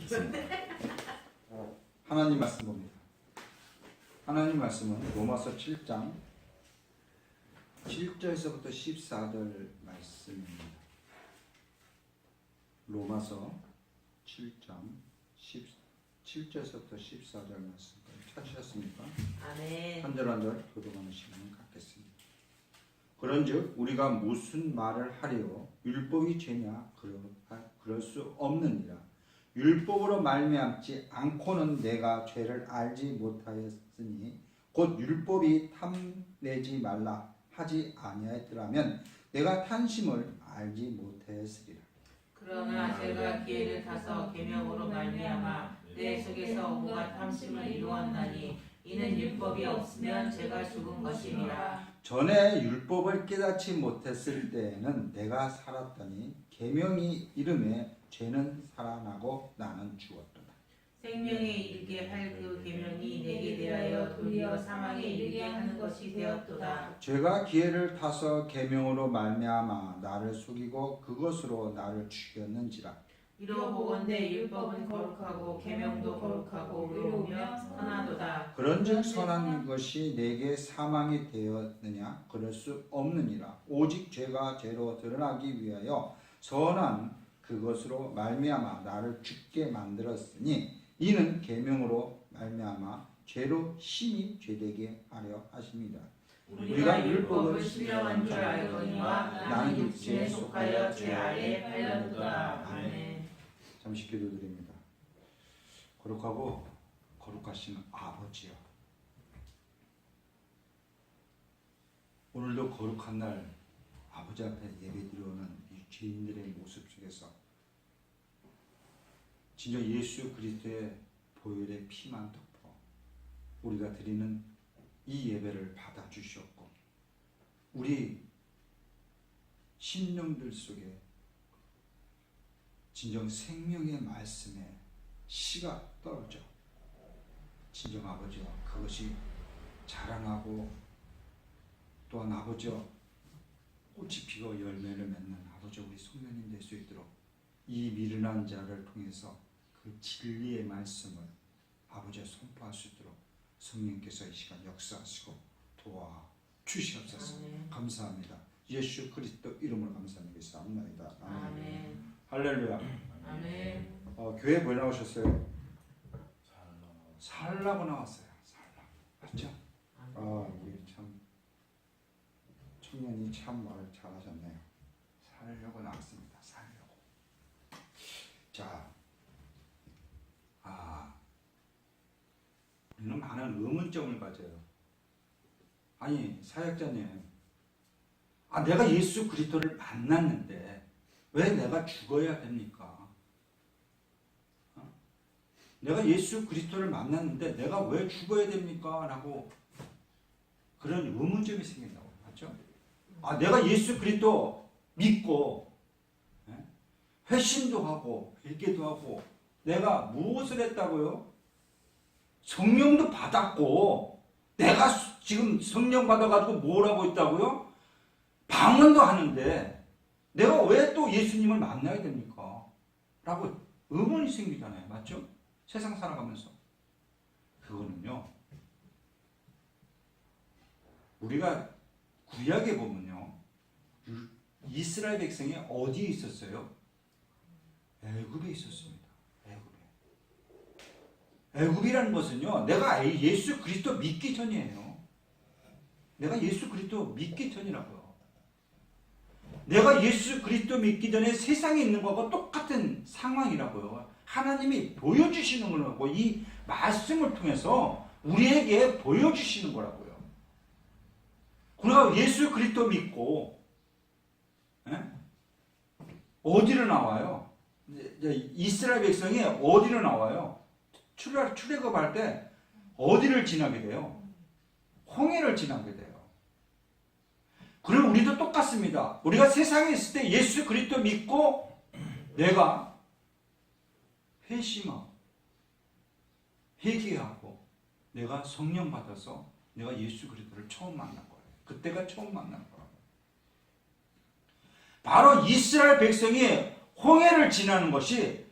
됐습니다. 하나님 말씀 봅니다. 하나님 말씀은 로마서 7장 7절에서부터 14절 말씀입니다. 로마서 7장 7절에서부터 14절 말씀 찾으셨습니까? 아멘. 한 절 한 절 교독하는 시간을 갖겠습니다. 그런즉 우리가 무슨 말을 하리요? 율법이 죄냐? 그럴 수 없느니라. 율법으로 말미암지 않고는 내가 죄를 알지 못하였으니 곧 율법이 탐내지 말라 하지 아니하였더라면 내가 탄심을 알지 못하였으리라. 그러나 제가 기회를 타서 계명으로 말미암아 내 속에서 온갖 탐심을 이루었나니 이는 율법이 없으면 제가 죽은 것이니라. 전에 율법을 깨닫지 못했을 때에는 내가 살았더니 계명이 이름에 죄는 살아나고 나는 죽었도다. 생명에 이르게 할 그 계명이 내게 대하여 도리어 사망에 이르게 하는 것이 되었도다. 죄가 기회를 타서 계명으로 말미암아 나를 속이고 그것으로 나를 죽였는지라. 이로 보건대 율법은 거룩하고 계명도 거룩하고 의로우며 선하도다. 그런즉 선한 것이 내게 사망이 되었느냐? 그럴 수 없느니라. 오직 죄가 죄로 드러나기 위하여 선한 그것으로 말미암아 나를 죽게 만들었으니 이는 계명으로 말미암아 죄로 심히 죄되게 하려 하십니다. 우리가 율법을 신령한 줄 알거니와 나는 육신에 속하여 죄 아래 팔렸도다. 아멘. 잠시 기도드립니다. 거룩하고 거룩하신 아버지여, 오늘도 거룩한 날 아버지 앞에 예배드려오는 이 죄인들의 모습 속에서 진정 예수 그리스도의 보혈의 피만 덮어 우리가 드리는 이 예배를 받아주셨고 우리 심령들 속에 진정 생명의 말씀에 씨가 떨어져 진정 아버지와 그것이 자라나고 또한 아버지와 꽃이 피고 열매를 맺는 아버지 우리 성도님 될 수 있도록 이 미련한 자를 통해서 그 진리의 말씀을 아버지와 선포할 수 있도록 성령께서 이 시간 역사하시고 도와주시옵소서. 감사합니다. 예수 그리스도 이름으로 감사드리겠습니다. 아멘. 할렐루야. 아멘. 교회 뭐 나오셨어요? 살라고 나왔어요. 살라. 맞죠? 우리 참 청년이 참 말 잘하셨네요. 살려고 나왔습니다. 살려고. 자, 우리는 많은 의문점을 가져요. 아니 사역자님, 내가 예수 그리스도를 만났는데 왜 내가 죽어야 됩니까? 내가 예수 그리스도를 만났는데 내가 왜 죽어야 됩니까? 라고 그런 의문점이 생긴다고. 맞죠? 내가 예수 그리스도 믿고 회심도 하고 회개도 하고 내가 무엇을 했다고요? 성령도 받았고 내가 지금 성령 받아가지고 뭘 하고 있다고요? 방언도 하는데 내가 왜 또 예수님을 만나야 됩니까? 라고 의문이 생기잖아요. 맞죠? 세상 살아가면서. 그거는요, 우리가 구약에 보면요, 이스라엘 백성이 어디에 있었어요? 애굽에 있었습니다. 애굽이라는 것은요, 내가 예수 그리스도 믿기 전이에요. 내가 예수 그리스도 믿기 전이라고요. 내가 예수 그리스도 믿기 전에 세상에 있는 것과 똑같은 상황이라고요. 하나님이 보여주시는 거라고, 이 말씀을 통해서 우리에게 보여주시는 거라고요. 우리가 예수 그리스도 믿고 어디로 나와요? 이스라엘 백성이 어디로 나와요? 출애굽할 때 어디를 지나게 돼요? 홍해를 지나게 돼요. 그럼 우리도 똑같습니다. 우리가 세상에 있을 때 예수 그리스도 믿고 내가 회심하고 회개하고 내가 성령 받아서 내가 예수 그리스도를 처음 만난 거예요. 그때가 처음 만난 거예요. 바로 이스라엘 백성이 홍해를 지나는 것이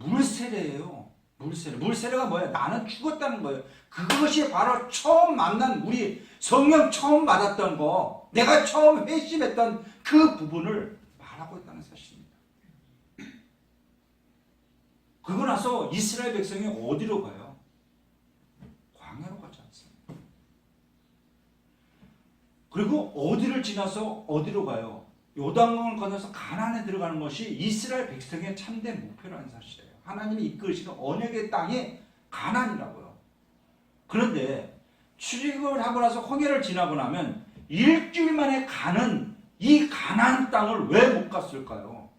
물세례예요. 물세례. 물세례가 뭐예요? 나는 죽었다는 거예요. 그것이 바로 처음 만난 우리 성령 처음 받았던 거, 내가 처음 회심했던 그 부분을 말하고 있다는 사실입니다. 그러고 나서 이스라엘 백성이 어디로 가요? 광야로 가지 않습니다. 그리고 어디를 지나서 어디로 가요? 요단강을 건너서 가나안에 들어가는 것이 이스라엘 백성의 참된 목표라는 사실이에요. 하나님이 이끌으시는 언약의 땅이 가나안이라고요. 그런데 출애굽을 하고 나서 홍해를 지나고 나면 일주일 만에 가는 이 가나안 땅을 왜 못 갔을까요?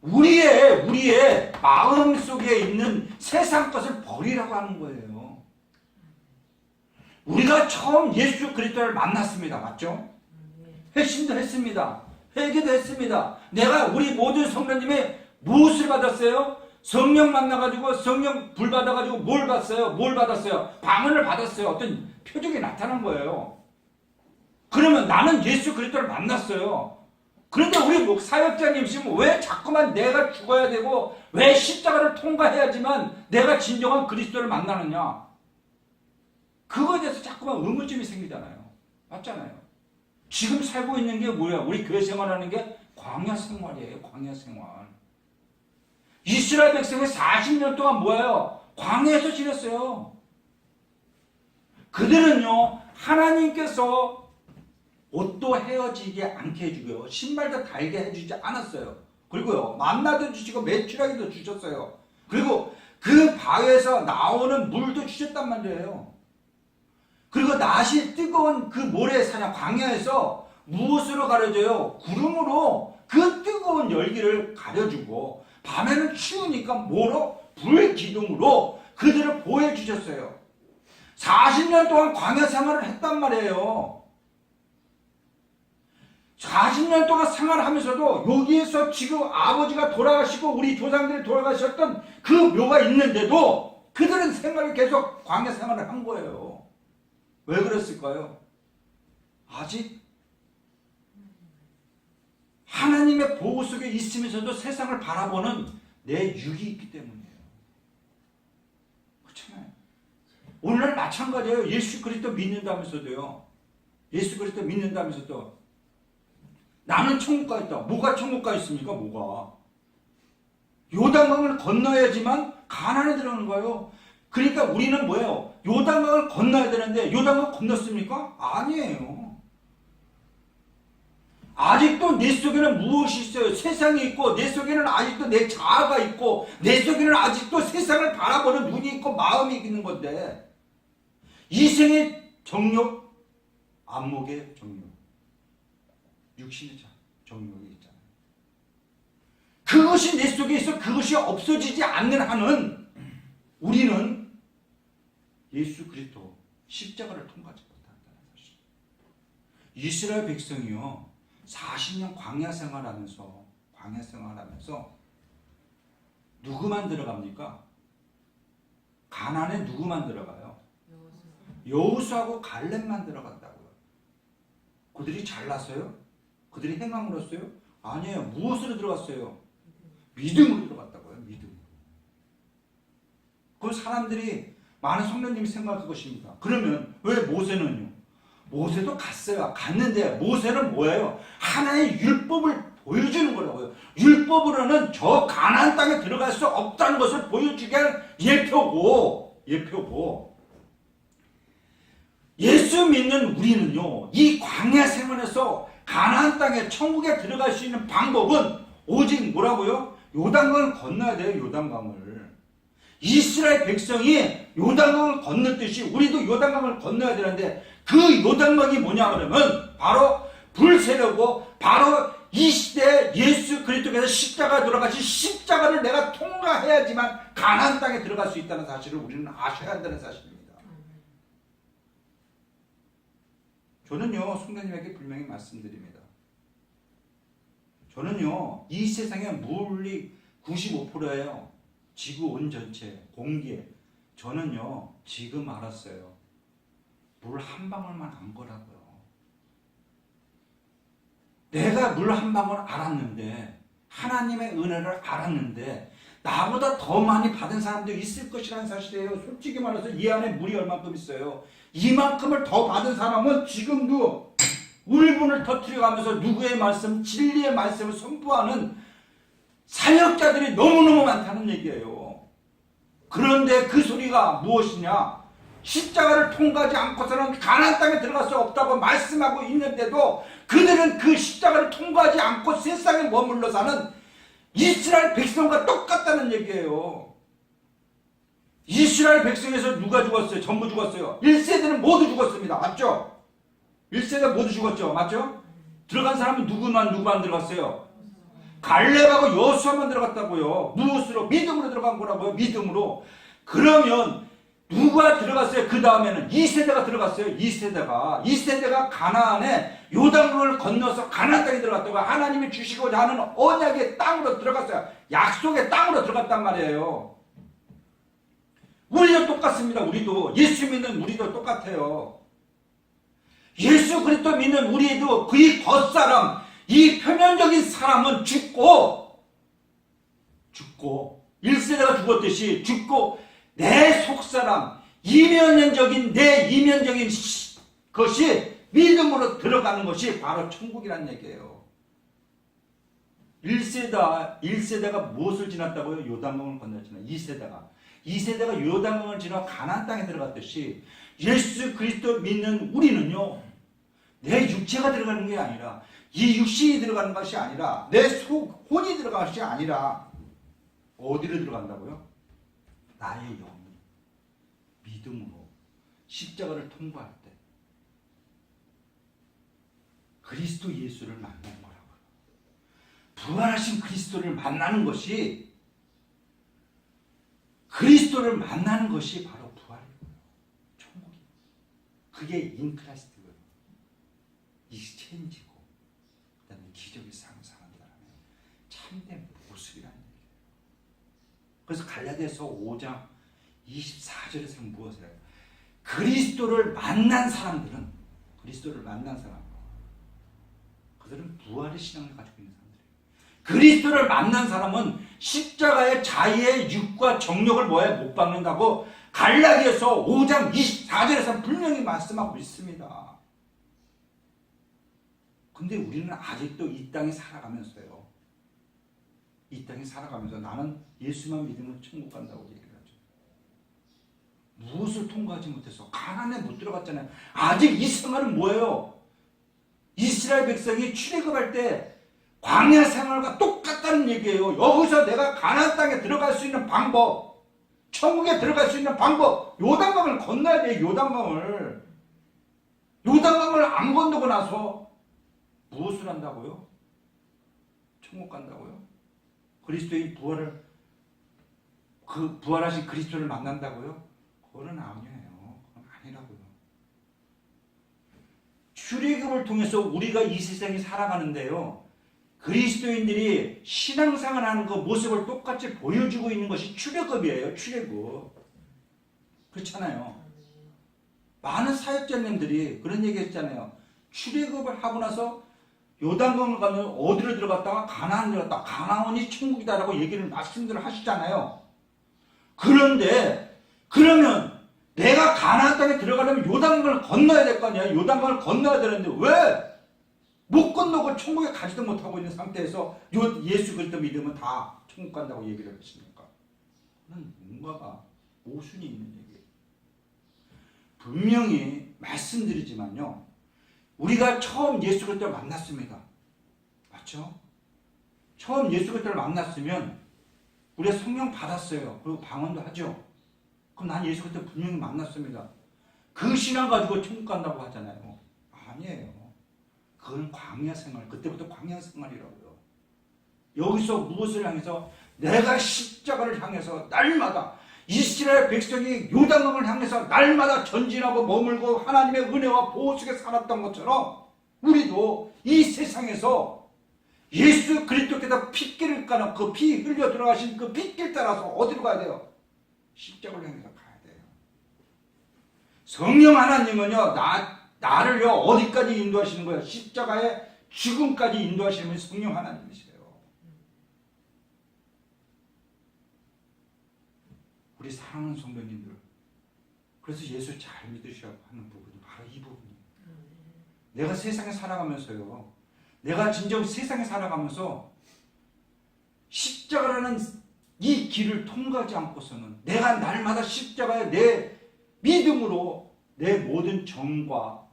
우리의 마음 속에 있는 세상 것을 버리라고 하는 거예요. 우리가 처음 예수 그리스도를 만났습니다. 맞죠? 회심도 했습니다. 회개도 했습니다. 내가 우리 모든 성도님의 무엇을 받았어요? 성령 만나가지고 성령 불 받아가지고 뭘 받았어요? 뭘 받았어요? 방언을 받았어요. 어떤 표적이 나타난 거예요. 그러면 나는 예수 그리스도를 만났어요. 그런데 우리 사역자님 지금 왜 자꾸만 내가 죽어야 되고 왜 십자가를 통과해야지만 내가 진정한 그리스도를 만나느냐? 그거에 대해서 자꾸만 의문점이 생기잖아요. 맞잖아요. 지금 살고 있는 게 뭐야? 우리 교회 생활하는 게 광야 생활이에요. 광야 생활. 이스라엘 백성이 40년 동안 뭐예요? 광야에서 지냈어요. 그들은요, 하나님께서 옷도 헤어지게 않게 해주고요, 신발도 달게 해주지 않았어요. 그리고요, 만나도 주시고 메추라기도 주셨어요. 그리고 그 바위에서 나오는 물도 주셨단 말이에요. 그리고 낮이 뜨거운 그 모래사냥 광야에서 무엇으로 가려져요? 구름으로 그 뜨거운 열기를 가려주고, 밤에는 추우니까 뭐로? 불기둥으로 그들을 보호해주셨어요. 40년 동안 광야 생활을 했단 말이에요. 40년 동안 생활하면서도 여기에서 지금 아버지가 돌아가시고 우리 조상들이 돌아가셨던 그 묘가 있는데도 그들은 생활을 계속 광야 생활을 한 거예요. 왜 그랬을까요? 아직 하나님의 보호 속에 있으면서도 세상을 바라보는 내 육이 있기 때문이에요. 그렇잖아요. 오늘날 마찬가지예요. 예수 그리스도 믿는다면서도요. 예수 그리스도 믿는다면서도 나는 천국 가 있다. 뭐가 천국 가 있습니까? 뭐가? 요단강을 건너야지만 가나안에 들어가는 거예요. 그러니까 우리는 뭐예요? 요단강을 건너야 되는데 요단강 건넜습니까? 아니에요. 아직도 내 속에는 무엇이 있어요? 세상이 있고 내 속에는 아직도 내 자아가 있고 내 속에는 아직도 세상을 바라보는 눈이 있고 마음이 있는 건데, 이생의 정욕, 안목의 정욕, 육신의 정욕이 있잖아요. 그것이 내 속에 있어 그것이 없어지지 않는 한은 우리는 예수 그리스도 십자가를 통과하지 못한다는 사실. 이스라엘 백성이요, 40년 광야 생활하면서 누구만 들어갑니까? 가나안에 누구만 들어가요? 여호수아하고 갈렙만 들어간다고요. 그들이 잘났어요? 그들이 행함을 했어요? 아니에요. 무엇으로 들어갔어요? 믿음으로 들어갔다고요. 믿음으로. 그 사람들이, 많은 성도님이 생각할 것입니다. 그러면 왜 모세는요? 모세도 갔어요. 갔는데 모세는 뭐예요? 하나의 율법을 보여주는 거라고요. 율법으로는 저 가나안 땅에 들어갈 수 없다는 것을 보여주게 하는 예표고, 예수 믿는 우리는요, 이 광야 생활에서 가나안 땅에 천국에 들어갈 수 있는 방법은 오직 뭐라고요? 요단강을 건너야 돼요. 요단강을. 이스라엘 백성이 요단강을 건넜듯이 우리도 요단강을 건너야 되는데, 그 요단강이 뭐냐 그러면 바로 불세례고, 바로 이 시대에 예수 그리스도께서 십자가 돌아가신 십자가를 내가 통과해야지만 가나안 땅에 들어갈 수 있다는 사실을 우리는 아셔야 한다는 사실입니다. 저는요, 성도님에게 분명히 말씀드립니다. 저는요, 이 세상의 물리 95%예요. 지구 온전체, 공기. 저는요, 지금 알았어요. 물 한 방울만 안 거라고요. 내가 물 한 방울 알았는데 하나님의 은혜를 알았는데 나보다 더 많이 받은 사람도 있을 것이라는 사실이에요. 솔직히 말해서 이 안에 물이 얼만큼 있어요. 이만큼을 더 받은 사람은 지금도 울분을 터뜨려가면서 누구의 말씀, 진리의 말씀을 선포하는 사역자들이 너무너무 많다는 얘기예요. 그런데 그 소리가 무엇이냐? 십자가를 통과하지 않고서는 가나안 땅에 들어갈 수 없다고 말씀하고 있는데도 그들은 그 십자가를 통과하지 않고 세상에 머물러 사는 이스라엘 백성과 똑같다는 얘기예요. 이스라엘 백성에서 누가 죽었어요? 전부 죽었어요. 1세대는 모두 죽었습니다. 맞죠? 1세대 모두 죽었죠. 맞죠? 들어간 사람은 누구만 들어갔어요? 갈렙하고 여호수아만 들어갔다고요. 무엇으로? 믿음으로 들어간 거라고요. 믿음으로. 그러면 누가 들어갔어요? 그 다음에는 2세대가 들어갔어요. 2세대가 가나안에 요단강을 건너서 가나안 땅에 들어갔다고 하나님이 주시고자 하는 언약의 땅으로 들어갔어요. 약속의 땅으로 들어갔단 말이에요. 우리도 똑같습니다. 우리도 예수 믿는 우리도 똑같아요. 예수 그리스도 믿는 우리도 그의 겉사람, 이 표면적인 사람은 죽고 1세대가 죽었듯이 죽고 내 속사람, 이면적인 내 이면적인 것이 믿음으로 들어가는 것이 바로 천국이라는 얘기예요. 1세대가 무엇을 지났다고요? 요단강을 건넜잖아요. 2세대가 요단강을 지나 가나안 땅에 들어갔듯이 예수 그리스도 믿는 우리는요, 내 육체가 들어가는 게 아니라, 이 육신이 들어가는 것이 아니라, 내 혼이 들어가는 것이 아니라 어디로 들어간다고요? 나의 영이 믿음으로 십자가를 통과할 때 그리스도 예수를 만나는 거라고요. 부활하신 그리스도를 만나는 것이 바로 부활이고요. 천국이에요. 그게 인크라이스트고요. 익스체인지고 그다음에 기적의 상상한다라는 참된 모습이라는 얘기예요. 그래서 갈라디아서 5장 24절에서 무엇을 해요? 그리스도를 만난 사람들은 그들은 부활의 신앙을 가지고 있는 사람들이에요. 그리스도를 만난 사람은 십자가의 자의의 육과 정욕을 못 받는다고 갈라디아서 5장 24절에서 분명히 말씀하고 있습니다. 근데 우리는 아직도 이 땅에 살아가면서 나는 예수만 믿으면 천국 간다고 얘기를 하죠. 무엇을 통과하지 못해서 가나안에 못 들어갔잖아요. 아직 이 생활은 뭐예요? 이스라엘 백성이 출애굽할 때 광야 생활과 똑같다는 얘기예요. 여기서 내가 가나안 땅에 들어갈 수 있는 방법, 천국에 들어갈 수 있는 방법, 요단강을 건너야 돼요. 요단강을 안 건너고 나서 무엇을 한다고요? 천국 간다고요? 그리스도의 부활하신 그리스도를 만난다고요? 그건 아니에요. 그건 아니라고요. 출애굽을 통해서 우리가 이 세상에 살아가는데요, 그리스도인들이 신앙생활 하는 그 모습을 똑같이 보여주고 있는 것이 출애굽이에요. 출애굽. 그렇잖아요. 많은 사역자님들이 그런 얘기 했잖아요. 출애굽을 하고 나서 요단강을 가면 어디로 들어갔다가 가나안 들어갔다가 가나안이 천국이다라고 말씀들을 하시잖아요. 그런데 그러면 내가 가나안 땅에 들어가려면 요단강을 건너야 될 거 아니야. 요단강을 건너야 되는데 왜 못 건너고 천국에 가지도 못하고 있는 상태에서 예수 그리스도 믿으면 다 천국 간다고 얘기를 하십니까? 그건 뭔가가 모순이 있는 얘기예요. 분명히 말씀드리지만요, 우리가 처음 예수 그리스도를 만났습니다. 맞죠? 처음 예수 그리스도를 만났으면 우리가 성령 받았어요. 그리고 방언도 하죠. 그럼 난 예수 그리스도 분명히 만났습니다. 그 신앙 가지고 천국 간다고 하잖아요. 아니에요. 그건 광야 생활. 그때부터 광야 생활이라고요. 여기서 무엇을 향해서? 내가 십자가를 향해서 날마다 이스라엘 백성이 요단강을 향해서 날마다 전진하고 머물고 하나님의 은혜와 보호 속에 살았던 것처럼 우리도 이 세상에서 예수 그리스도께서 핏길을 까는 그 피 흘려 들어가신 그 핏길 따라서 어디로 가야 돼요? 십자가를 향해서 가야 돼요. 성령 하나님은요, 나를요 어디까지 인도하시는 거예요? 십자가의 죽음까지 인도하시는 분이 성령 하나님이세요. 우리 사랑하는 성도님들, 그래서 예수 잘 믿으셔야 하는 부분이 바로 이 부분이에요. 내가 세상에 살아가면서요, 내가 진정 세상에 살아가면서 십자가라는 이 길을 통과하지 않고서는 내가 날마다 십자가에 내 믿음으로 내 모든 정과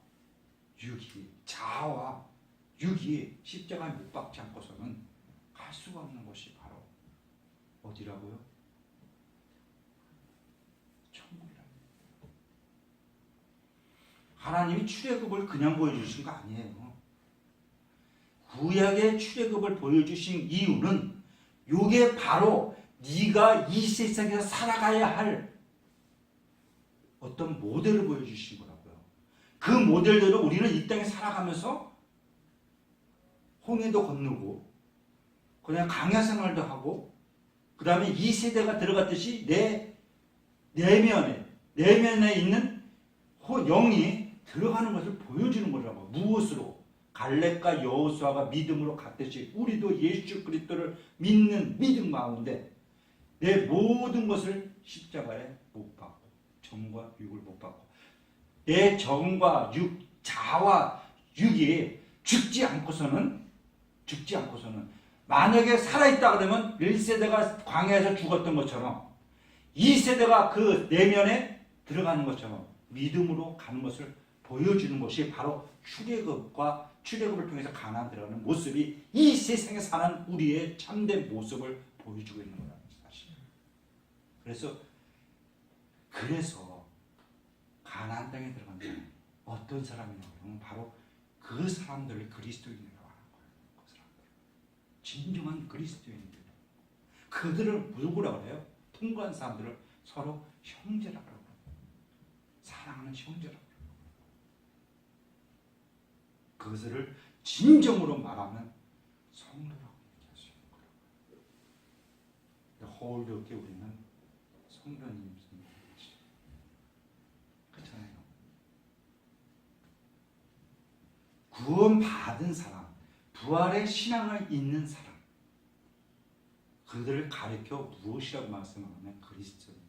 육이, 자아와 육이 십자가에 못 박지 않고서는 갈 수가 없는 것이 바로 어디라고요? 천국이랍니다. 하나님이 출애굽을 그냥 보여주신 거 아니에요. 구약의 출애굽을 보여주신 이유는 이게 바로 네가 이 세상에서 살아가야 할 어떤 모델을 보여주신 거라고요. 그 모델대로 우리는 이 땅에 살아가면서 홍해도 건너고 그냥 강야 생활도 하고 그 다음에 이 세대가 들어갔듯이 내 내면에 있는 영이 들어가는 것을 보여주는 거라고. 무엇으로? 갈렙과 여호수아가 믿음으로 갔듯이 우리도 예수 그리스도를 믿는 믿음 가운데 내 모든 것을 십자가에 못 박고 정과 육을 못 박고 내 정과 육, 자와 육이 죽지 않고서는 만약에 살아있다 그러면 1세대가 광야에서 죽었던 것처럼 2세대가 그 내면에 들어가는 것처럼 믿음으로 가는 것을 보여주는 것이 바로 출애굽을 통해서 가나안 들어가는 모습이 이 세상에 사는 우리의 참된 모습을 보여주고 있는 거라는 사실. 그래서 가나안 땅에 들어간 사람 어떤 사람이냐면 바로 그 사람들을 그리스도인이라고 하는 거예요. 그 사람들 진정한 그리스도인들. 그들을 누구라고 그래요? 통과한 사람들을 서로 형제라고 그래요. 사랑하는 형제라고. 그것을 진정으로 말하면 성도라고 얘기할 수 있는 거라고요. 홀드없게 우리는 성도님 그렇잖아요. 구원받은 사람, 부활의 신앙을 있는 사람, 그들을 가리켜 무엇이라고 말씀하면 그리스도입니다.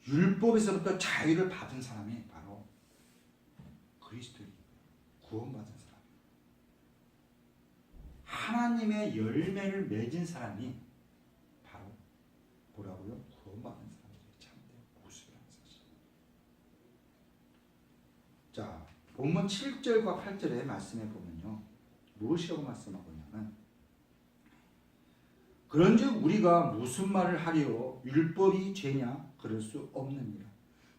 율법에서부터 자유를 받은 사람이 바로 그리스도입니다. 구원받은 사람. 하나님의 열매를 맺은 사람이 바로 뭐라고요? 구원받은 사람들의 참된 모습이라는 사실. 자, 본문 7절과 8절의 말씀에 보면요, 무엇이라고 말씀하고 있냐면, 그런즉 우리가 무슨 말을 하리요? 율법이 죄냐? 그럴 수 없느니라.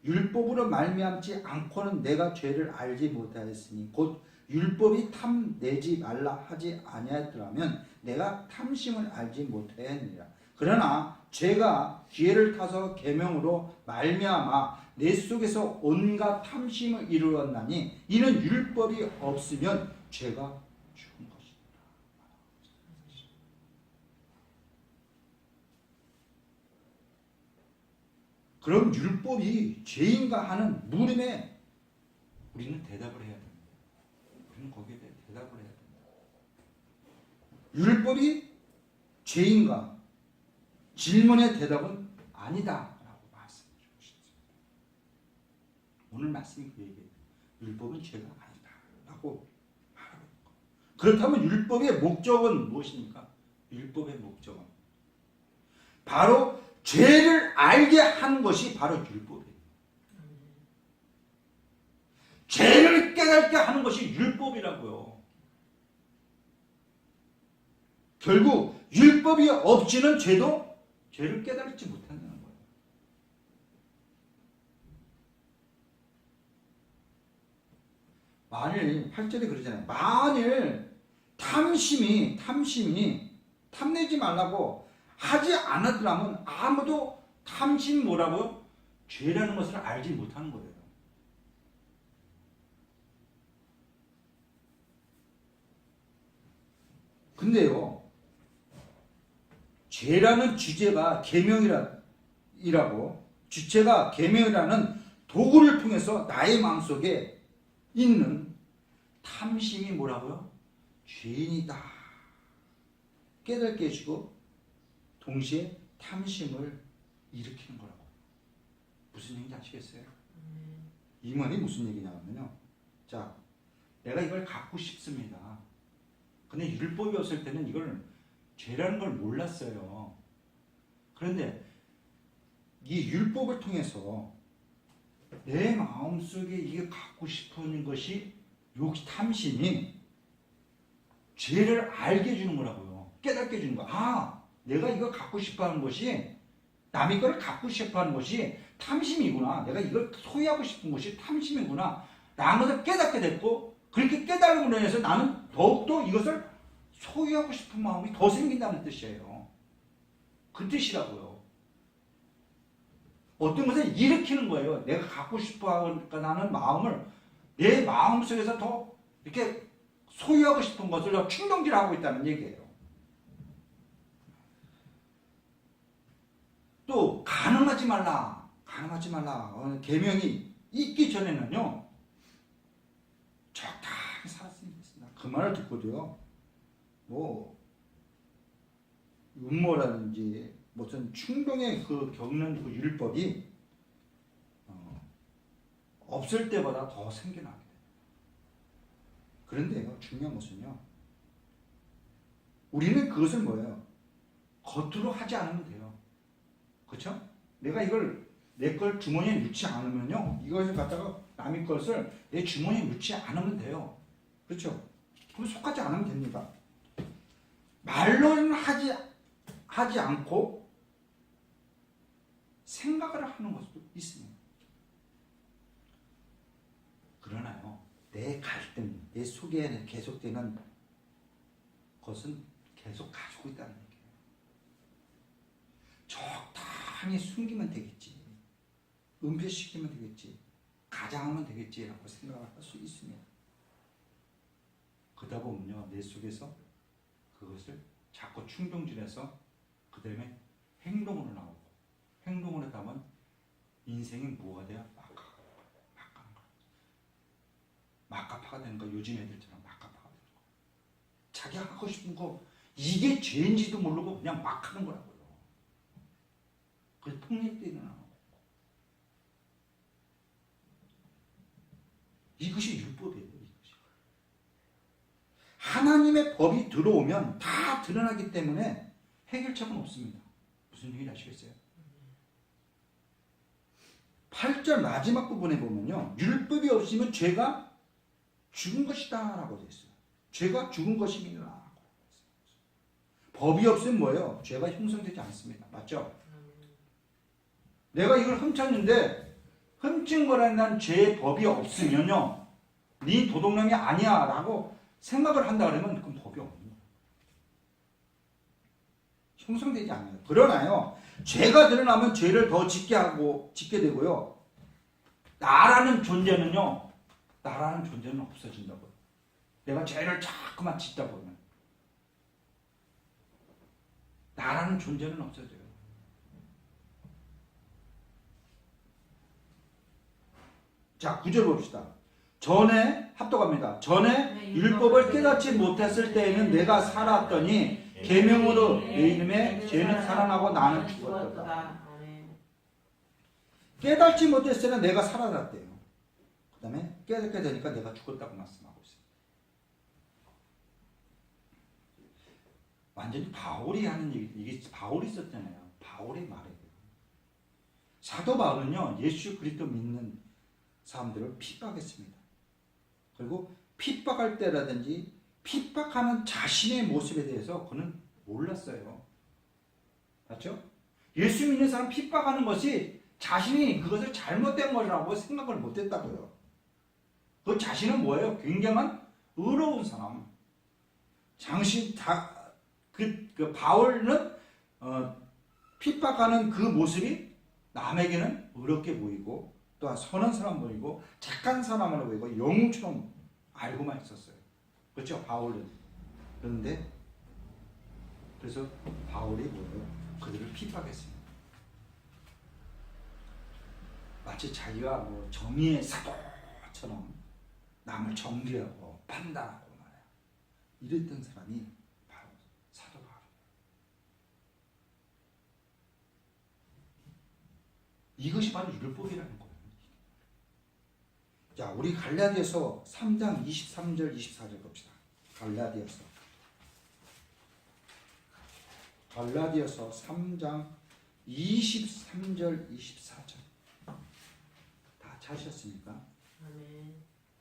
율법으로 말미암지 않고는 내가 죄를 알지 못하였으니 곧 율법이 탐내지 말라 하지 아니하였더라면 내가 탐심을 알지 못하였느니라. 그러나 죄가 기회를 타서 계명으로 말미암아 내 속에서 온갖 탐심을 이루었나니 이는 율법이 없으면 죄가 죽은 것이다. 그럼 율법이 죄인가 하는 물음에 우리는 대답을 해야 됩니다. 우리는 거기에 대해 대답을 해야 됩니다. 율법이 죄인가? 질문의 대답은 아니다 라고 말씀해 주고 싶습니다. 오늘 말씀이 그 얘기예요. 율법은 죄가 아니다 라고 말하고 있는 거예요. 그렇다면 율법의 목적은 무엇입니까? 율법의 목적은 바로 죄를 알게 하는 것이 바로 율법이에요. 죄를 깨닫게 하는 것이 율법이라고요. 결국 율법이 없이는 죄를 깨닫지 못한다는 거예요. 만일 8절에 그러잖아요. 만일 탐심이 탐내지 말라고 하지 않았더라면 아무도 탐심 뭐라고요? 죄라는 것을 알지 못하는 거예요. 근데요, 죄라는 주제가 계명이라고 주체가 계명이라는 도구를 통해서 나의 마음속에 있는 탐심이 뭐라고요? 죄인이다 깨닫게 해주고 동시에 탐심을 일으키는 거라고. 무슨 얘기인지 아시겠어요? 이 말이 무슨 얘기냐면요. 자, 내가 이걸 갖고 싶습니다. 근데 율법이 없을 때는 이걸 죄라는 걸 몰랐어요. 그런데 이 율법을 통해서 내 마음속에 이게 갖고 싶은 것이 탐심이 죄를 알게 해주는 거라고요. 깨닫게 해주는 거. 아, 내가 이거 갖고 싶어하는 것이 남의 거를 갖고 싶어하는 것이 탐심이구나. 내가 이걸 소유하고 싶은 것이 탐심이구나. 라는 것을 깨닫게 됐고 그렇게 깨달음으로 인해서 나는 더욱더 이것을 소유하고 싶은 마음이 더 생긴다는 뜻이에요. 그 뜻이라고요. 어떤 것을 일으키는 거예요. 내가 갖고 싶어하는 마음을 내 마음속에서 더 이렇게 소유하고 싶은 것을 더 충동질하고 있다는 얘기예요. 또 가늠하지 말라. 계명이 있기 전에는요. 적당히 살았으면 됐습니다. 그 말을 듣고도요. 뭐 음모라든지 무슨 충동에 겪는 그 율법이 없을 때보다 더 생겨나게 돼요. 그런데요, 중요한 것은요, 우리는 그것을 뭐예요? 겉으로 하지 않으면 돼요. 그렇죠? 내가 이걸 내 걸 주머니에 넣지 않으면요, 이것을 갖다가 남의 것을 내 주머니에 넣지 않으면 돼요. 그렇죠? 그럼 속하지 않으면 됩니다. 말로는 하지 않고 생각을 하는 것도 있습니다. 그러나요, 내 갈등, 내 속에 계속되는 것은 계속 가지고 있다는 얘기예요. 적당히 숨기면 되겠지, 은폐시키면 되겠지, 가장하면 되겠지라고 생각을 할 수 있습니다. 그러다 보면요, 내 속에서 그것을 자꾸 충동질해서 그 다음에 행동으로 나오고, 행동으로 따면 인생이 뭐가 돼야 막가파가 되는 거. 요즘 애들처럼 막가파가 되는 거. 자기가 하고 싶은 거 이게 죄인지도 모르고 그냥 막 하는 거라고요. 그래서 폭력도 일어나고. 이것이 율법이에요. 이것이. 하나님의 법이 들어오면 다 드러나기 때문에 해결책은 없습니다. 무슨 얘기인지 아시겠어요? 8절 마지막 부분에 보면요, 율법이 없으면 죄가 죽은 것이다 라고 되어 있어요. 죄가 죽은 것입니다. 법이 없으면 뭐예요? 죄가 형성되지 않습니다. 맞죠? 내가 이걸 훔쳤는데 훔친 거라는 난 죄의 법이 없으면요, 네 도둑놈이 아니야 라고 생각을 한다 그러면 그건 법이 없는 거예요. 형성되지 않아요. 그러나요, 죄가 드러나면 죄를 더 짓게 되고요, 나라는 존재는 없어진다고요. 내가 죄를 자꾸만 짓다 보면 나라는 존재는 없어져요. 자, 9절 봅시다. 전에 합독합니다. 전에 율법을 깨닫지 못했을 때에는 내가 살았더니 계명으로 내 이름에 죄는 살아나고 나는 죽었다. 깨닫지 못했을 때는 내가 살아났대요. 그 다음에 깨닫게 되니까 내가 죽었다고 말씀하고 있어요. 완전히 바울이 하는 얘기, 이게 바울이 썼잖아요. 바울의 말이에요. 사도 바울은요, 예수 그리스도 믿는 사람들을 핍박했습니다. 그리고 핍박할 때라든지 핍박하는 자신의 모습에 대해서 그는 몰랐어요. 맞죠? 예수 믿는 사람 핍박하는 것이 자신이 그것을 잘못된 거라고 생각을 못했다고요. 그 자신은 뭐예요? 굉장한 의로운 사람. 바울은 핍박하는 그 모습이 남에게는 의롭게 보이고 또한 선한 사람 보이고 착한 사람으로 보이고 영웅처럼 알고만 있었어요. 그렇죠? 바울은. 그런데 그래서 바울이 뭐예요? 그들을 핍박했습니다. 마치 자기가 뭐 정의의 사도처럼 남을 정죄하고 판단하고 말이야. 이랬던 사람이 바로 사도 바울이에요. 이것이 바로 율법이라는 거예요. 자, 우리 갈라디아서 3장 23절 24절 봅시다. 갈라디아서 3장 23절 24절 다 찾으셨습니까? 아멘.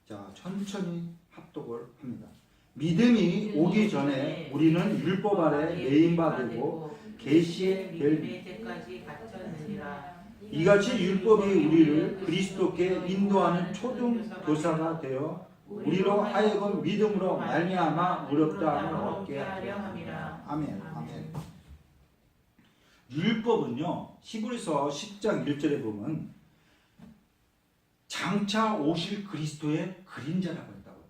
자, 천천히 합독을 합니다. 믿음이 오기 전에 우리는 율법 아래 매인바 되고 계시에 될 때까지 갇혔느니라. 이같이 율법이 우리를 그리스도께 인도하는 초등 교사가 되어 우리로 하여금 믿음으로 말미암아 의롭다함을 얻게 하려 함이라. 아멘. 아멘. 율법은요, 히브리서 10장 1절에 보면 장차 오실 그리스도의 그림자라고 했다고요.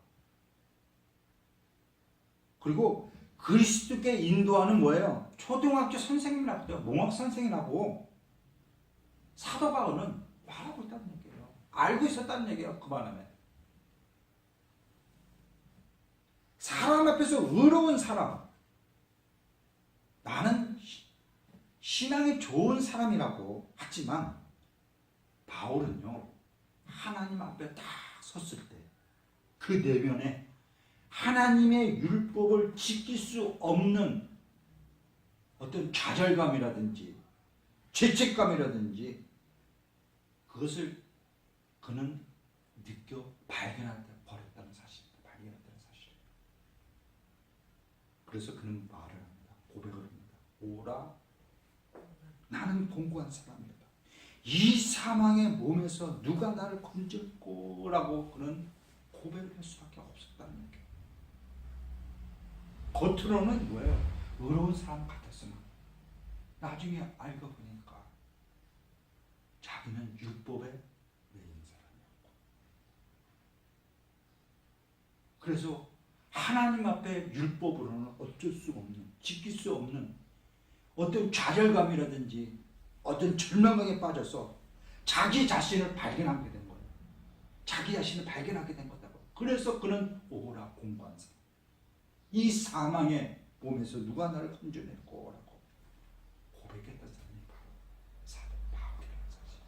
그리고 그리스도께 인도하는 뭐예요? 초등학교 선생님이라고 해요. 몽학 선생이라고. 사도 바울은 말하고 있다는 얘기예요. 알고 있었다는 얘기예요. 그 말하면. 사람 앞에서 의로운 사람. 나는 신앙이 좋은 사람이라고 하지만 바울은요. 하나님 앞에 딱 섰을 때 그 내면에 하나님의 율법을 지킬 수 없는 어떤 좌절감이라든지 죄책감이라든지 그것을 그는 느껴 발견하다 버렸다는 사실입니다. 발견했다는 사실. 그래서 그는 말을 합니다. 고백을 합니다. 오라, 나는 공고한 사람이다. 이 사망의 몸에서 누가 나를 건질 거라고 그는 고백을 할 수밖에 없었다는 얘기예요. 겉으로는 뭐예요? 의로운 사람 같았으나 나중에 알고 보니까 자기는 율법에 매인 사람이었고, 그래서 하나님 앞에 율법으로는 어쩔 수 없는, 지킬 수 없는 어떤 좌절감이라든지 어떤 절망감에 빠져서 자기 자신을 발견하게 된 거예요. 자기 자신을 발견하게 된 거다고. 그래서 그는 오라 공부한 사람. 이 사망의 몸에서 누가 나를 건져낼 거라고 고백했던 사람이 바로 사도 바울이라는 사실.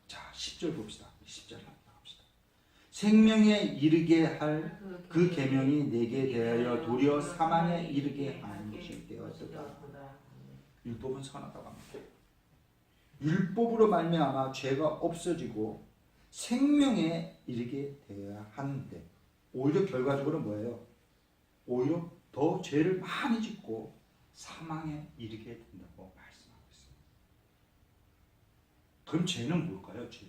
자, 10절 봅시다. 10절 나갑시다. 생명에 이르게 할 그 계명이 내게 대하여 도리어 사망에 이르게 하는 것이 되었다. 율법은 선하다고 합니다. 율법으로 말미암아 죄가 없어지고 생명에 이르게 되어야 하는데 오히려 결과적으로 뭐예요? 오히려 더 죄를 많이 짓고 사망에 이르게 된다고 말씀하고 있습니다. 그럼 죄는 뭘까요? 죄.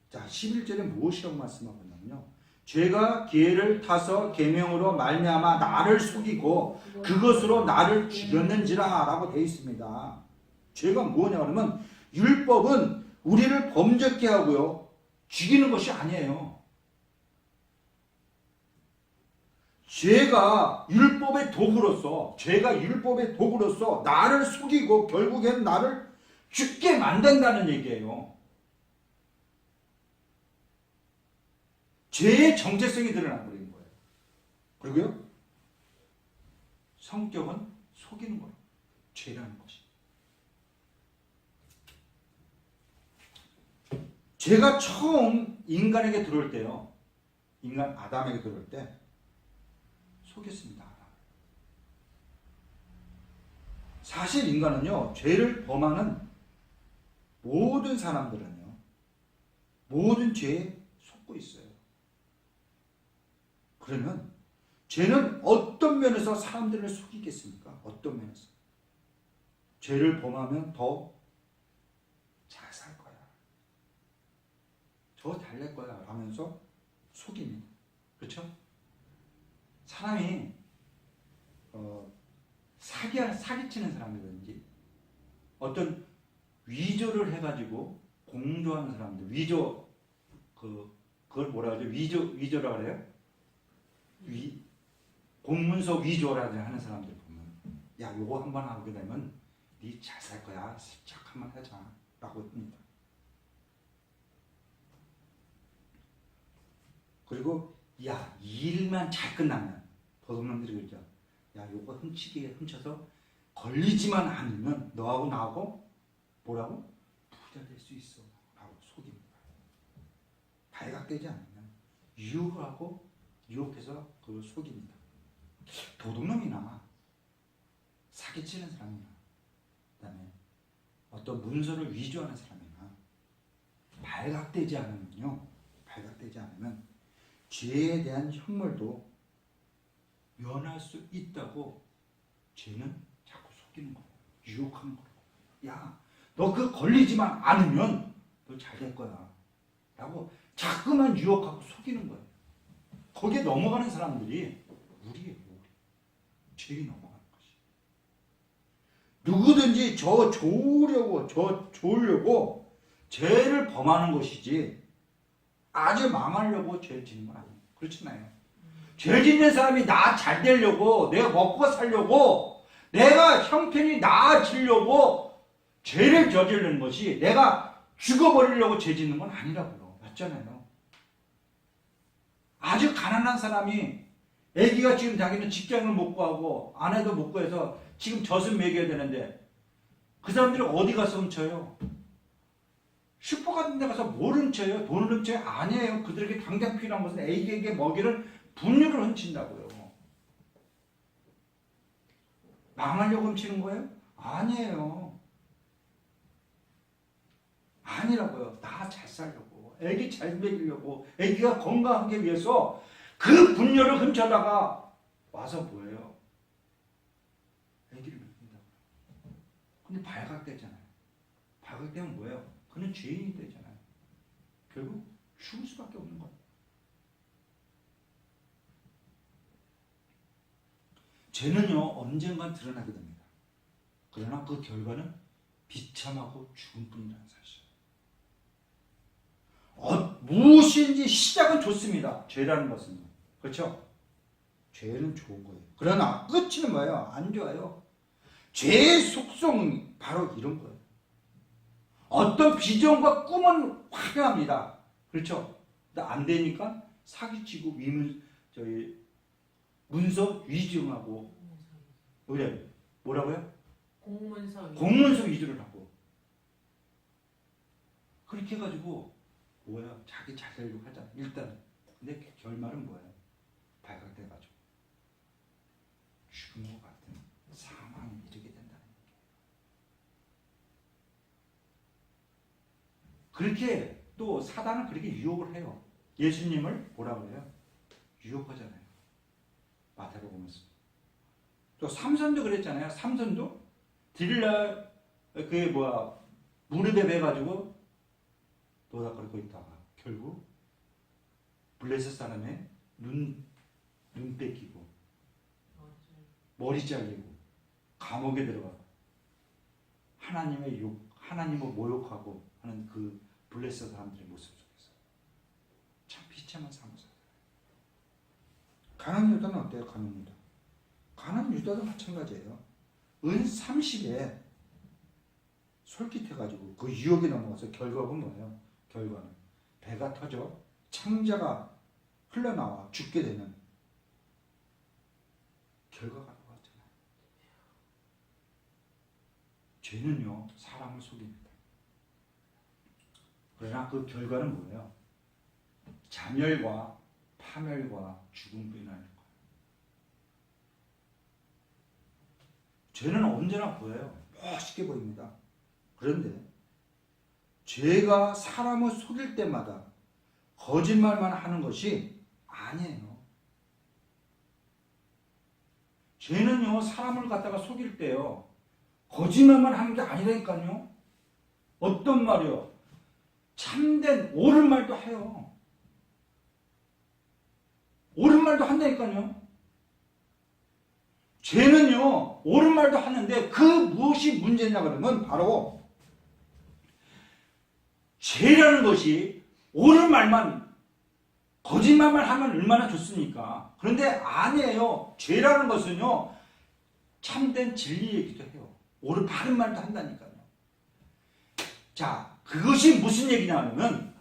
자, 11절에 무엇이라고 말씀하고 있냐면요. 죄가 기회를 타서 계명으로 말미암아 나를 속이고 그것으로 나를 죽였는지라 라고 되어 있습니다. 죄가 뭐냐 그러면 율법은 우리를 범죄케 하고요. 죽이는 것이 아니에요. 죄가 율법의 도구로서 나를 속이고 결국엔 나를 죽게 만든다는 얘기예요. 죄의 정체성이 드러나 버리는 거예요. 그리고요, 성격은 속이는 거예요. 죄라는 것이. 죄가 처음 인간에게 들어올 때요, 인간 아담에게 들어올 때 속였습니다. 사실 인간은요, 죄를 범하는 모든 사람들은요, 모든 죄에 속고 있어요. 그러면 죄는 어떤 면에서 사람들을 속이겠습니까? 어떤 면에서? 죄를 범하면 더 잘 살 거야, 더 잘 낼 거야 하면서 속입니다. 그렇죠? 사람이 사기치는 사람이든지 어떤 위조를 해가지고 공조하는 사람들, 그걸 뭐라 하죠? 위조라 그래요? 공문서 위조라든지 하는 사람들 보면, 야, 요거 한번 하게 되면 니 잘 살 거야, 슬쩍 한번 하자 라고 합니다. 그리고 야, 이 일만 잘 끝나면 도둑놈들이 그러죠. 야, 요거 훔쳐서 걸리지만 않으면 너하고 나하고 뭐라고? 부자 될 수 있어 라고 속입니다. 발각되지 않으면 유혹해서 그걸 속입니다. 도둑놈이나 사기치는 사람이나 그다음에 어떤 문서를 위조하는 사람이나 발각되지 않으면 죄에 대한 형벌도 면할 수 있다고 죄는 자꾸 속이는 거예요. 유혹하는 거예요. 야, 너 그거 걸리지만 않으면 너 잘 될 거야 라고 자꾸만 유혹하고 속이는 거예요. 거기에 넘어가는 사람들이 우리 죄에 넘어가는 것이. 누구든지 저 좋으려고 죄를 범하는 것이지 아주 망하려고 죄를 짓는 건 아니에요. 그렇잖아요. 죄 짓는 사람이 나 잘 되려고, 내가 먹고 살려고, 내가 형편이 나아지려고 죄를 저지르는 것이 내가 죽어버리려고 죄 짓는 건 아니라고요. 맞잖아요. 아주 가난한 사람이 애기가 지금 자기는 직장을 못 구하고 아내도 못 구해서 지금 젖은 먹여야 되는데 그 사람들이 어디 가서 훔쳐요? 슈퍼 같은 데 가서 뭘 훔쳐요? 돈을 훔쳐요? 아니에요. 그들에게 당장 필요한 것은 애기에게 먹이를 분유를 훔친다고요. 망하려고 훔치는 거예요? 아니에요. 아니라고요. 나 잘 살려고, 애기 잘 먹이려고, 애기가 건강하게 위해서 그 분유를 훔쳐다가 와서 뭐예요? 애기를 먹인다고요. 근데 발각되잖아요. 발각되면 뭐예요? 그는 죄인이 되잖아요. 결국 죽을 수밖에 없는 거예요. 죄는요 언젠간 드러나게 됩니다. 그러나 그 결과는 비참하고 죽음뿐이라는 사실. 무엇인지 시작은 좋습니다. 죄라는 것은. 그렇죠? 죄는 좋은 거예요. 그러나 끝은 뭐예요? 안 좋아요. 죄의 속성이 바로 이런 거예요. 어떤 비전과 꿈은 화려합니다. 그렇죠? 근데 안 되니까 사기치고 문서 위증하고 뭐라고요? 공문서 위조를 하고 그렇게 해가지고 뭐야? 자기 잘 되려고 하잖아. 일단 근데 결말은 뭐예요? 발각돼가지고 죽음과 같은 사망에 이르게 된다는 얘기예요. 그렇게 또 사단은 그렇게 유혹을 해요. 예수님을 뭐라 그래요? 유혹하잖아요. 마태복음 보면서. 또 삼손도 그랬잖아요. 삼손도 딜라 무릎에 매가지고 노닥거리고 있다가 결국 블레셋 사람의 눈 뺏기고 머리 잘리고 감옥에 들어가 하나님을 모욕하고 하는 그 블레셋 사람들의 모습 속에서 참 비참한 삶을 살아요. 가나안 유다는 어때요? 가나안 유다도 마찬가지예요. 은 30에 솔깃해가지고 그 유혹에 넘어가서 결과는 뭐예요? 결과는 배가 터져 창자가 흘러나와 죽게 되는 결과가 나왔잖아요. 죄는요 사람을 속입니다. 그러나 그 결과는 뭐예요? 자멸과 파멸과 죽음뿐이라는 거예요. 죄는 언제나 보여요. 멋있게 보입니다. 그런데 죄가 사람을 속일 때마다 거짓말만 하는 것이 아니에요. 죄는요 사람을 갖다가 속일 때요 거짓말만 하는 게 아니라니까요. 어떤 말이요? 참된 옳은 말도 해요. 옳은 말도 한다니까요. 죄는요 옳은 말도 하는데 그 무엇이 문제냐 그러면 바로 죄라는 것이 옳은 말만 거짓말만 하면 얼마나 좋습니까? 그런데 아니에요. 죄라는 것은요 참된 진리 얘기도 해요. 옳은 바른 말도 한다니까요. 자, 그것이 무슨 얘기냐 하면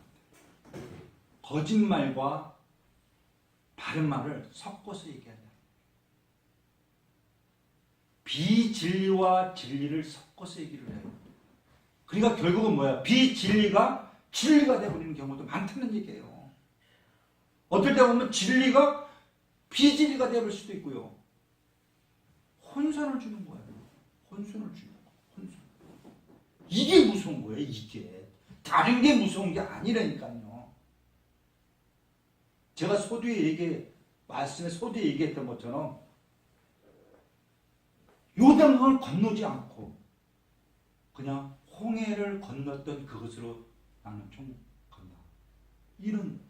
거짓말과 바른 말을 섞어서 얘기한다. 비진리와 진리를 섞어서 얘기를 해요. 그러니까 결국은 뭐야? 비진리가 진리가 되어버리는 경우도 많다는 얘기예요. 어떨 때 보면 진리가 비진리가 되어버릴 수도 있고요. 혼선을 주는 거예요. 혼선을 주는 거예요. 혼선. 이게 무서운 거예요. 이게. 다른 게 무서운 게 아니라니까요. 제가 말씀에 소두에 얘기했던 것처럼 요단강을 건너지 않고 그냥 홍해를 건넜던 그것으로 나는 천국 간다. 이런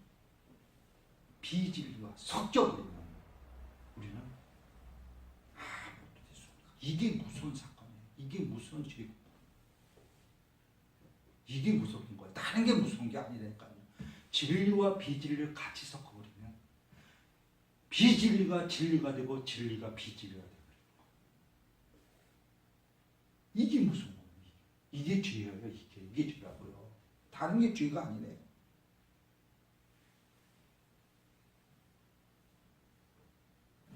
비진리가 섞여버리면 우리는 아무것도 될 수 없다. 이게 무서운 사건이에요. 이게 무서운 죄고 이게 무서운 거예요. 다른 게 무서운 게 아니라니까요. 진리와 비진리를 같이 섞어버리면 비진리가 진리가 되고 진리가 비진리가 되고 이게 무서운 거예요. 이게 죄예요. 이게 죄라고요. 다른 게 죄가 아니네요.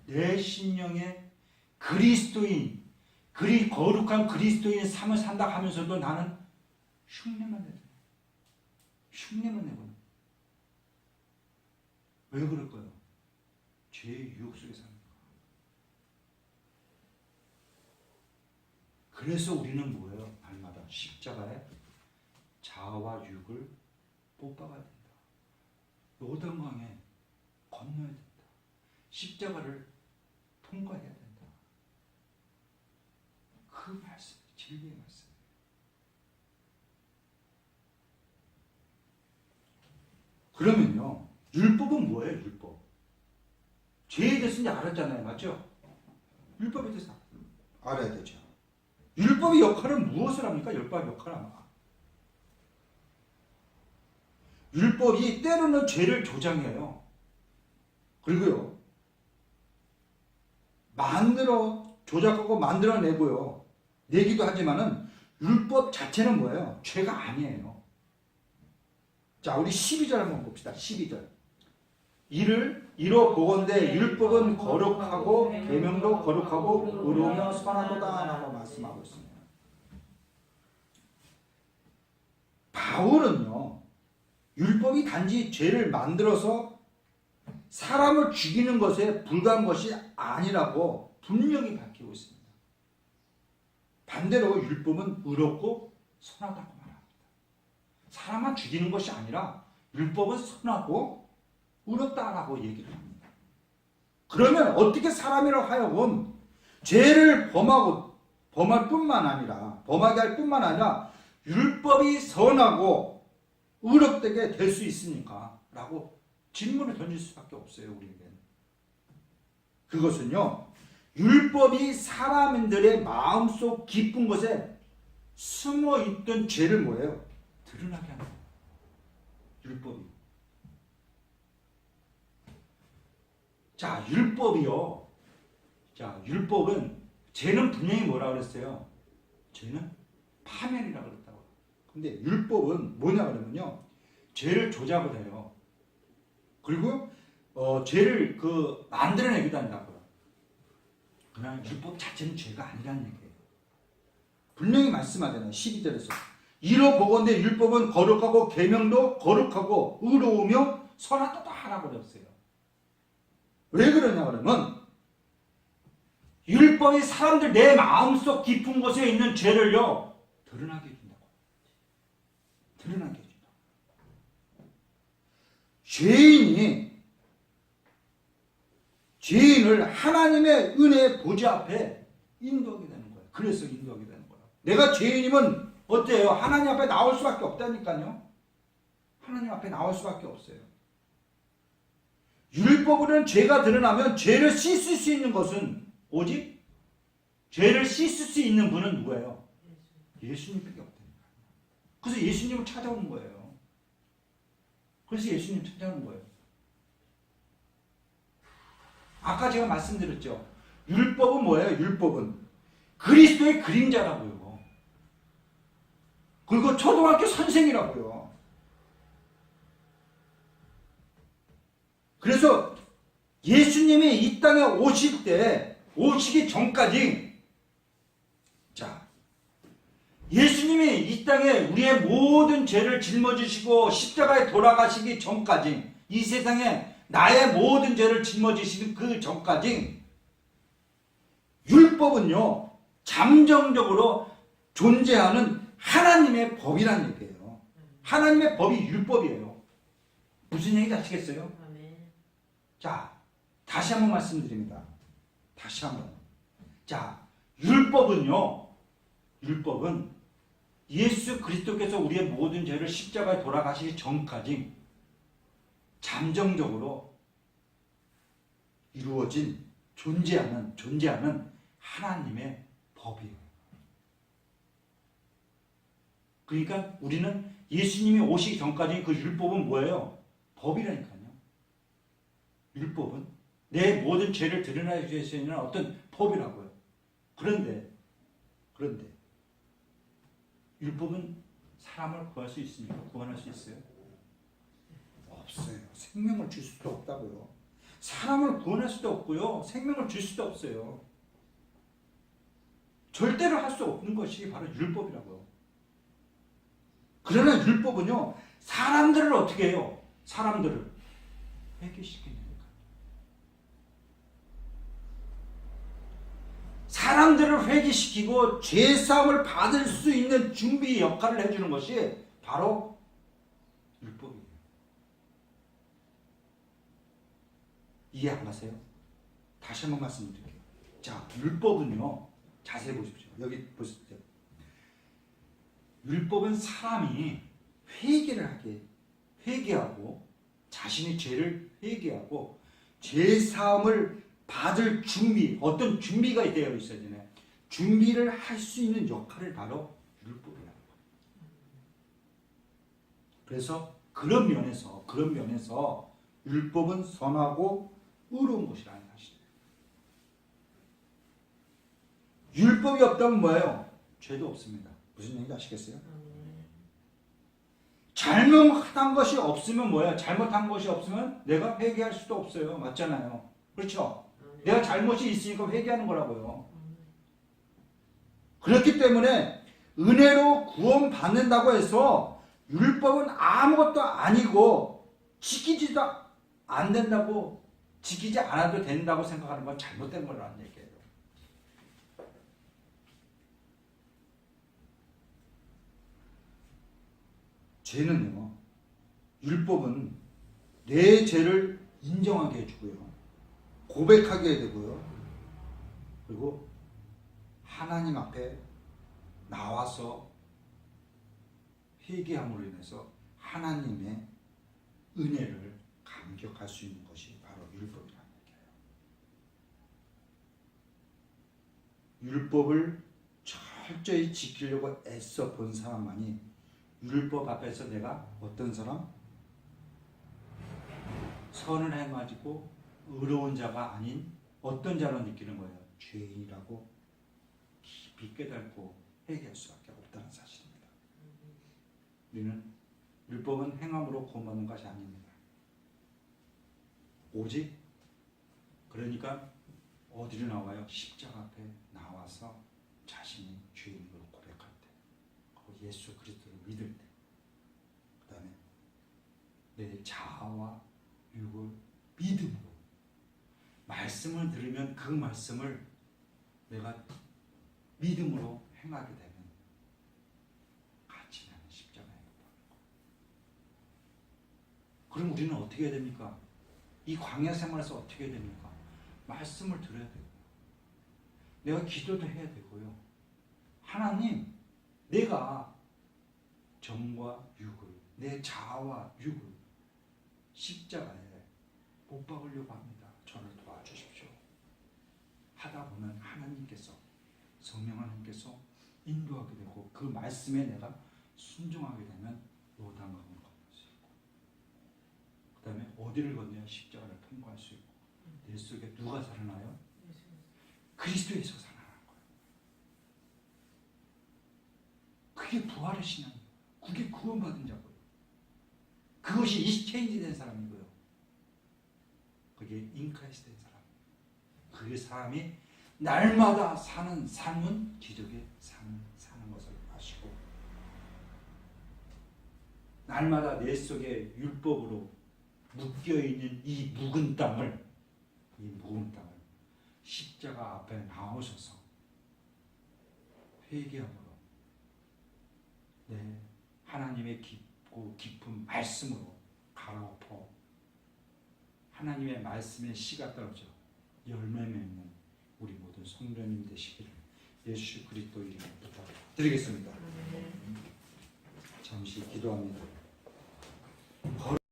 내 심령에 그리스도인, 거룩한 그리스도인 삶을 산다 하면서도 나는 흉내만 내요. 흉내만 내고요. 왜 그럴까요? 죄의 유혹 속에 사니까. 그래서 우리는 뭐예요? 날마다 십자가에 자아와 육을 뽑아가야 된다. 요단강에 건너야 된다. 십자가를 통과해야 된다. 그 말씀, 진리의 말씀. 그러면요, 율법은 뭐예요? 율법. 죄에 대해서 이제 알았잖아요, 맞죠? 율법에 대해서 알아야 되죠. 율법의 역할은 무엇을 합니까? 율법의 역할은 아마 율법이 때로는 죄를 조장해요. 그리고요, 조작하고 만들어내고요, 내기도 하지만은 율법 자체는 뭐예요? 죄가 아니에요. 자, 우리 12절 한번 봅시다. 12절. 이로 보건대 율법은 거룩하고 계명도 거룩하고 의로우며 선하도다 라고 말씀하고 있습니다. 바울은요, 율법이 단지 죄를 만들어서 사람을 죽이는 것에 불과한 것이 아니라고 분명히 밝히고 있습니다. 반대로 율법은 의롭고 선하다고 말합니다. 사람만 죽이는 것이 아니라 율법은 선하고 의롭다라고 얘기를 합니다. 그러면 어떻게 사람이라 하여금 죄를 범하게 할 뿐만 아니라 율법이 선하고 의롭되게 될 수 있습니까? 라고 질문을 던질 수밖에 없어요, 우리에게는. 그것은요, 율법이 사람들의 마음속 깊은 곳에 숨어있던 죄를 뭐예요? 드러나게 하는 거예요. 율법이. 자, 율법이요. 자, 율법은, 죄는 분명히 뭐라 그랬어요? 죄는 파멸이라 그랬다고. 근데 율법은 뭐냐 그러면요, 죄를 조작을 해요. 그리고 죄를 만들어내기도 한다고요. 그러나 율법 자체는 죄가 아니라는 얘기예요. 분명히 말씀하잖아요. 12절에서. 이로 보건대 율법은 거룩하고 계명도 거룩하고 의로우며 선하도다 하라고 그랬어요. 왜 그러냐 그러면 율법이 사람들 내 마음속 깊은 곳에 있는 죄를요, 드러나게 해준다고. 드러나게 해준다고. 죄인을 하나님의 은혜의 보좌 앞에 인도하게 되는 거예요. 그래서 인도하게 되는 거예요. 내가 죄인이면 어때요? 하나님 앞에 나올 수밖에 없다니까요. 하나님 앞에 나올 수밖에 없어요. 율법으로는 죄가 드러나면 죄를 씻을 수 있는 것은 오직 죄를 씻을 수 있는 분은 누구예요? 예수님밖에 없다니까. 그래서 예수님을 찾아오는 거예요. 그래서 예수님 찾아오는 거예요. 아까 제가 말씀드렸죠. 율법은 뭐예요? 율법은 그리스도의 그림자라고요. 그리고 초등학교 선생이라고요. 그래서 예수님이 이 땅에 오시기 전까지 예수님이 이 땅에 우리의 모든 죄를 짊어지시고 십자가에 돌아가시기 전까지, 이 세상에 나의 모든 죄를 짊어지시는 그 전까지 율법은요, 잠정적으로 존재하는 하나님의 법이라는 얘기예요. 하나님의 법이 율법이에요. 무슨 얘기인지 아시겠어요? 자, 다시 한번 말씀드립니다. 다시 한번. 자, 율법은 예수 그리스도께서 우리의 모든 죄를 십자가에 돌아가시기 전까지 잠정적으로 이루어진 존재하는 하나님의 법이에요. 그러니까 우리는 예수님이 오시기 전까지 그 율법은 뭐예요? 법이라니까요. 율법은 내 모든 죄를 드러나게 할 수 있는 어떤 법이라고요. 그런데 율법은 사람을 구할 수 있습니까? 구원할 수 있어요? 없어요. 생명을 줄 수도 없다고요. 사람을 구원할 수도 없고요. 생명을 줄 수도 없어요. 절대로 할 수 없는 것이 바로 율법이라고요. 그러나 율법은요, 사람들을 어떻게 해요? 사람들을 회개시키는 거예요. 사람들을 회개시키고 죄사함을 받을 수 있는 준비 역할을 해주는 것이 바로 율법이에요. 이해 안 가세요? 다시 한번 말씀드릴게요. 자, 율법은요, 자세히 보십시오. 여기 보십시오. 율법은 사람이 회개하고 자신의 죄를 회개하고 죄사함을 받을 준비, 어떤 준비가 되어 있어야 되나요? 준비를 할 수 있는 역할을 바로 율법이라는 거예요. 그래서 그런 면에서 율법은 선하고 의로운 것이라는 사실이에요. 율법이 없다면 뭐예요? 죄도 없습니다. 무슨 얘기인지 아시겠어요? 잘못한 것이 없으면 뭐예요? 잘못한 것이 없으면 내가 회개할 수도 없어요. 맞잖아요. 그렇죠? 내가 잘못이 있으니까 회개하는 거라고요. 그렇기 때문에 은혜로 구원받는다고 해서 율법은 아무것도 아니고 지키지도 안 된다고, 지키지 않아도 된다고 생각하는 건 잘못된 거라는 얘기예요. 죄는요, 율법은 내 죄를 인정하게 해주고요, 고백하게 되고요, 그리고 하나님 앞에 나와서 회개함으로 인해서 하나님의 은혜를 감격할 수 있는 것이 바로 율법이라는 얘기예요. 율법을 철저히 지키려고 애써 본 사람만이 율법 앞에서 내가 어떤 사람? 선을 행하고 의로운 자가 아닌 어떤 자로 느끼는 거예요? 죄인이라고 깊이 깨닫고 회개할 수밖에 없다는 사실입니다. 우리는 율법은 행함으로 구원받는 것이 아닙니다. 오직 그러니까 어디로 나와요? 십자가 앞에 나와서 자신이 죄인인 걸 고백할 때, 그리고 예수 그리스도를 믿을 때, 그 다음에 내 자아와 육을 믿음으로 말씀을 들으면 그 말씀을 내가 믿음으로 행하게 되면 같이 나는 십자가에 못 박는 거예요. 그럼 우리는 어떻게 해야 됩니까? 이 광야 생활에서 어떻게 해야 됩니까? 말씀을 들어야 되고요. 내가 기도도 해야 되고요. 하나님, 내가 정과 육을, 내 자아와 육을 십자가에 못 박으려고 합니다. 저를 도와주십시오. 하다 보면 하나님께서, 성령 하나님께서 인도하게 되고 그 말씀에 내가 순종하게 되면 요단강을 건널 수 있고, 그 다음에 어디를 건너야 십자가를 통과할 수 있고, 내 속에 누가 살아나요? 그리스도에서 살아나는 거예요. 그게 부활의 신앙이에요. 그게 구원받은 자고요. 그것이 익스체인지 된 사람이고요. 그게 인크라이스트 된 사람. 그 사람이 날마다 사는 삶은 기적의 삶을 사는 것을 하시고 날마다 내 속에 율법으로 묶여있는 이 묵은 땅을 십자가 앞에 나오셔서 회개함으로 하나님의 깊고 깊은 말씀으로 갈아엎어 하나님의 말씀에 씨가 떨어져 열매 맺는 우리 모든 성도님 되시기를 예수 그리스도 이름으로 부탁드리겠습니다. 잠시 기도합니다.